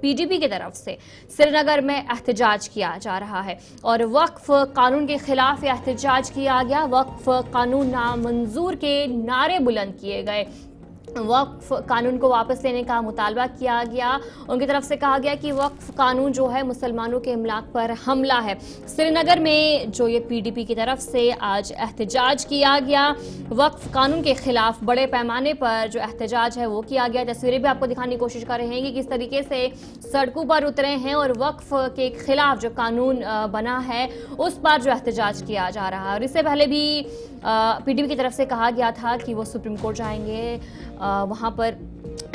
PDP की तरफ से श्रीनगर में एहतजाज किया जा रहा है और वक्फ कानून के खिलाफ यह एहतजाज किया गया। वक्फ कानून नामंजूर के नारे बुलंद किए गए, वक्फ कानून को वापस लेने का मुतालबा किया गया। उनकी तरफ से कहा गया कि वक्फ कानून जो है मुसलमानों के इमलाक पर हमला है। श्रीनगर में जो ये PDP की तरफ से आज एहतजाज किया गया, वक्फ कानून के खिलाफ बड़े पैमाने पर जो एहतजाज है वो किया गया। तस्वीरें भी आपको दिखाने की कोशिश कर रहे हैं कि किस तरीके से सड़कों पर उतरे हैं और वक्फ के खिलाफ जो कानून बना है उस पर जो एहतजाज किया जा रहा है। और इससे पहले भी PDP की तरफ से कहा गया था कि वो सुप्रीम कोर्ट जाएंगे, वहाँ पर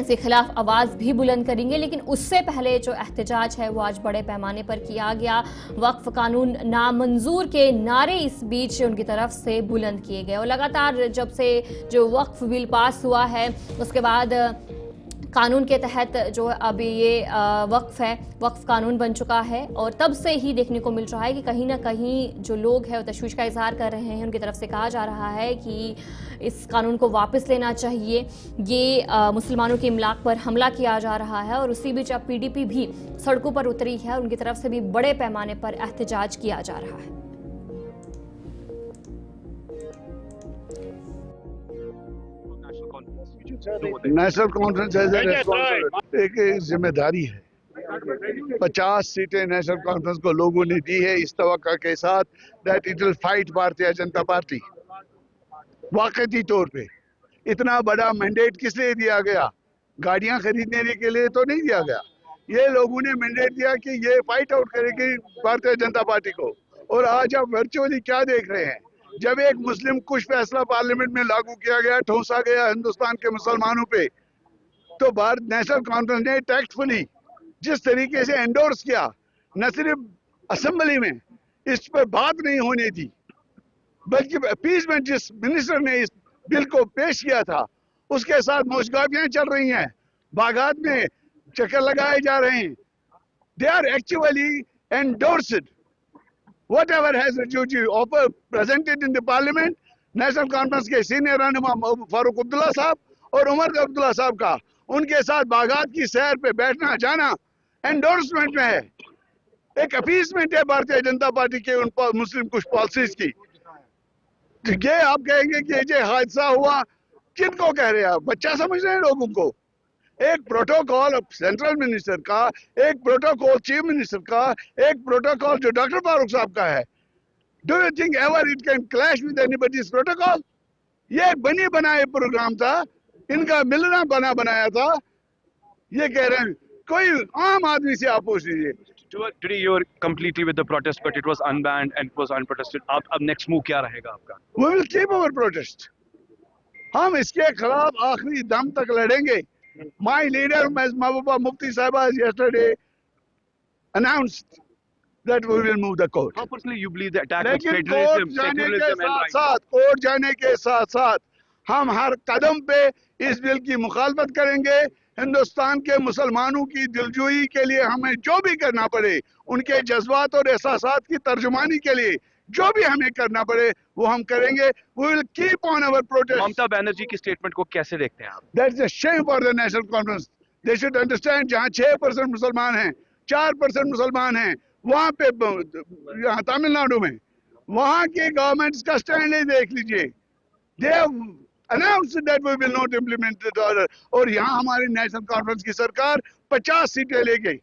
इसके खिलाफ आवाज़ भी बुलंद करेंगे, लेकिन उससे पहले जो एहतजाज है वो आज बड़े पैमाने पर किया गया। वक्फ कानून नामंजूर के नारे इस बीच उनकी तरफ से बुलंद किए गए और लगातार जब से जो वक्फ बिल पास हुआ है उसके बाद कानून के तहत जो अभी ये वक्फ है, वक्फ कानून बन चुका है और तब से ही देखने को मिल रहा है कि कहीं ना कहीं जो लोग हैं वो तशवीश का इजहार कर रहे हैं। उनकी तरफ से कहा जा रहा है कि इस कानून को वापस लेना चाहिए, ये मुसलमानों के इमलाक पर हमला किया जा रहा है। और उसी बीच अब PDP भी सड़कों पर उतरी है, उनकी तरफ से भी बड़े पैमाने पर एहतजाज किया जा रहा है। नेशनल कॉन्फ्रेंस एक जिम्मेदारी है। 50 सीटें नेशनल कॉन्फ्रेंस को लोगों ने दी है इस तवक्का के साथ that it will fight Bharatiya Janata party. वाकई तौर पे इतना बड़ा मैंडेट किस लिए दिया गया? गाड़ियां खरीदने के लिए तो नहीं दिया गया। ये लोगों ने मैंडेट दिया कि ये फाइट आउट करेगी भारतीय जनता पार्टी को। और आज आप वर्चुअली क्या देख रहे हैं? जब एक मुस्लिम कुछ फैसला पार्लियामेंट में लागू किया गया, ठोंसा गया हिंदुस्तान के मुसलमानों पे, तो भारत नेशनल कॉन्फ्रेंस ने टैक्टफुली जिस तरीके से एंडोर्स किया, न सिर्फ असेंबली में इस पर बात नहीं होने दी, बल्कि अपीसमेंट जिस मिनिस्टर ने इस बिल को पेश किया था उसके साथ मोशगाफियां चल रही हैं, बागात में चक्कर लगाए जा रहे हैं। They are actually endorsed whatever has presented in the parliament। National conference के सीनियर रहनुमा फारूक अब्दुल्ला साहब और उमर अब्दुल्ला साहब का उनके साथ बागात की सैर पे बैठना जाना एंडोर्समेंट में है, एक अपीसमेंट है भारतीय जनता पार्टी के उन मुस्लिम कुछ पॉलिसीज की। ये आप कहेंगे कि ये हादसा हुआ, किनको कह रहे हैं आप? बच्चा समझ रहे हैं लोगों को? एक प्रोटोकॉल सेंट्रल मिनिस्टर का, एक प्रोटोकॉल चीफ मिनिस्टर का, एक प्रोटोकॉल जो डॉक्टर फारूक साहब का है। Do you think ever it can clash with anybody's protocol? ये एक बनी बनाए प्रोग्राम था, इनका मिलना बनाया था। ये कह रहे हैं, कोई आम आदमी से आप पूछ लीजिए। Today you are completely with the protest, but it was unbanned and it was unprotested. अब next move क्या रहेगा आपका? We will keep our protest। हम इसके खिलाफ आखिरी दम तक लड़ेंगे। My leader, Ms. Mahbooba Mufti Sahiba, yesterday announced that we will move the court। How personally you believe the attack was लेकिन federalism, कोर्ट जाने के secularism and साथ कोर्ट जाने के साथ हम हर कदम पे इस बिल की मुखालफत करेंगे। हिंदुस्तान के मुसलमानों की दिलजोई के लिए हमें जो भी करना पड़े, उनके जज्बात और एहसासात की तर्जुमानी के लिए जो भी हमें करना पड़े वो हम करेंगे। We will keep on our protest। Mamata Banerjee की स्टेटमेंट को कैसे देखते हैं आप? That's a shame for the national conference। They should understand जहाँ 6% मुसलमान हैं, 4% मुसलमान हैं, वहाँ पे यहाँ तमिलनाडु में वहाँ की गवर्नमेंट्स का स्टैंड ही देख लीजिए। They have announced that we will not implement the order। और यहाँ हमारी नेशनल कॉन्फ्रेंस की सरकार 50 सीटें ले गई,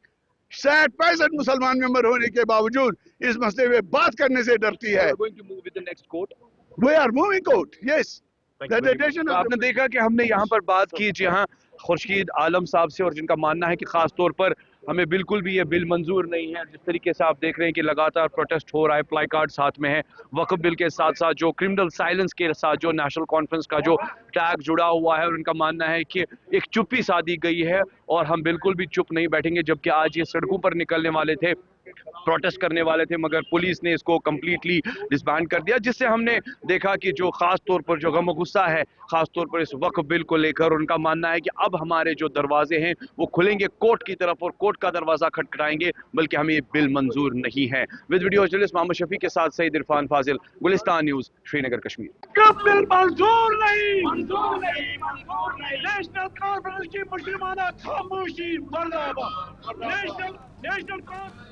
65 मुसलमान मेंबर होने के बावजूद इस मसले में बात करने से डरती है। We are moving court, yes। आपने देखा कि हमने यहाँ पर बात की जी हाँ खुर्शीद आलम साहब से, और जिनका मानना है कि खास तौर पर हमें बिल्कुल भी ये बिल मंजूर नहीं है। जिस तरीके से आप देख रहे हैं कि लगातार प्रोटेस्ट हो रहा है, प्लाई कार्ड साथ में है, वक्फ बिल के साथ साथ जो क्रिमिनल साइलेंस के साथ जो नेशनल कॉन्फ्रेंस का जो टैग जुड़ा हुआ है, और उनका मानना है कि एक चुप्पी साधी गई है और हम बिल्कुल भी चुप नहीं बैठेंगे। जबकि आज ये सड़कों पर निकलने वाले थे प्रोटेस्ट करने वाले थे, मगर पुलिस ने इसको कम्प्लीटली डिसबैंड कर दिया, जिससे हमने देखा कि जो खास तौर पर जो गम गुस्सा है खास तौर पर इस वक्फ बिल को लेकर, उनका मानना है कि अब हमारे जो दरवाजे हैं वो खुलेंगे कोर्ट की तरफ और कोर्ट का दरवाजा खटखटाएंगे, बल्कि हमें ये बिल मंजूर नहीं है। With video journalist Mohammad Shafi के साथ सईद इरफान फाजिल, गुलिस्तान न्यूज, श्रीनगर, कश्मीर। बिल मंजूर नहीं, मंजूर नहीं, मंजूर नहीं। नेशनल कॉन्फ्रेंस की मुस्लिमाना खामोशी मुर्दाबाद। National conference